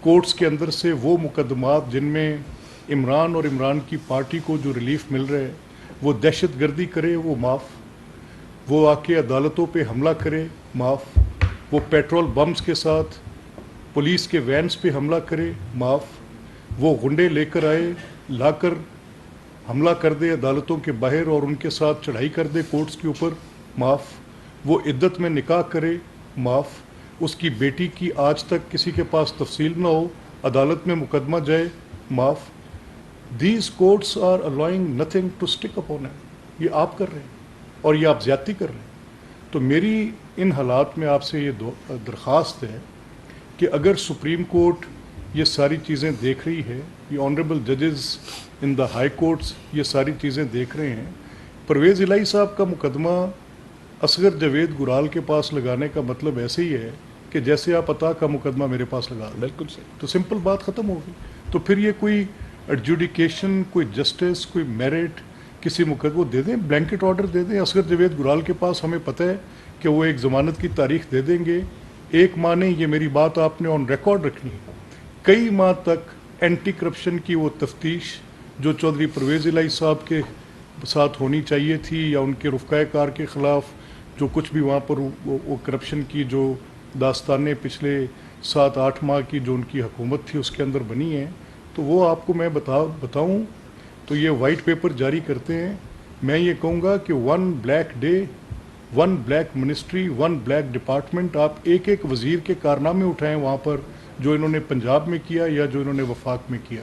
Courts के अंदर से वो मुकदमात जिनमें इमरान और इमरान की पार्टी को जो रिलीफ मिल रहा है, वो दहशत गर्दी करे वो माफ़, वो आके अदालतों पे हमला करे माफ़, वो पेट्रोल बम्स के साथ पुलिस के वैन्स पे हमला करे माफ़, वो गुंडे लेकर आए लाकर हमला कर दे अदालतों के बाहर और उनके साथ चढ़ाई कर दे कोर्ट्स के ऊपर माफ़, वो इद्दत में निकाह करे माफ़, उसकी बेटी की आज तक किसी के पास तफसील ना हो, अदालत में मुकदमा जाए माफ़। These courts are allowing nothing to stick upon it. ये आप कर रहे हैं और ये आप ज़्यादती कर रहे हैं। तो मेरी इन हालात में आपसे ये दरख्वास्त है कि अगर सुप्रीम कोर्ट ये सारी चीज़ें देख रही है, ये ऑनरेबल जजेस इन द हाई कोर्ट्स ये सारी चीज़ें देख रहे हैं, परवेज़ इलाही साहब का मुकदमा असगर जावेद गुराल के पास लगाने का मतलब ऐसे ही है कि जैसे आप अता का मुकदमा मेरे पास लगा रहे हैं। बिल्कुल सही। तो सिंपल बात ख़त्म होगी। तो फिर ये कोई एडजुडिकेशन, कोई जस्टिस, कोई मेरिट किसी मुकदमे दे दें, ब्लैंकेट ऑर्डर दे दें असगर जावेद गुराल के पास। हमें पता है कि वो एक ज़मानत की तारीख दे देंगे, एक माह नहीं, ये मेरी बात आपने ऑन रिकॉर्ड रखनी है, कई माह तक एंटी करप्शन की वो तफ्तीश जो चौधरी परवेज़ इलाही साहब के साथ होनी चाहिए थी या उनके रुफ़क़ाए कार के ख़िलाफ़ जो कुछ भी वहाँ पर वो करप्शन की जो दास्तानें पिछले 7-8 माह की जो उनकी हुकूमत थी उसके अंदर बनी है, तो वो आपको मैं बताऊं तो ये वाइट पेपर जारी करते हैं। मैं ये कहूँगा कि one black day, one black ministry, one black department, आप एक एक वज़ीर के कारनामे उठाएं वहाँ पर जो इन्होंने पंजाब में किया या जो इन्होंने वफाक में किया।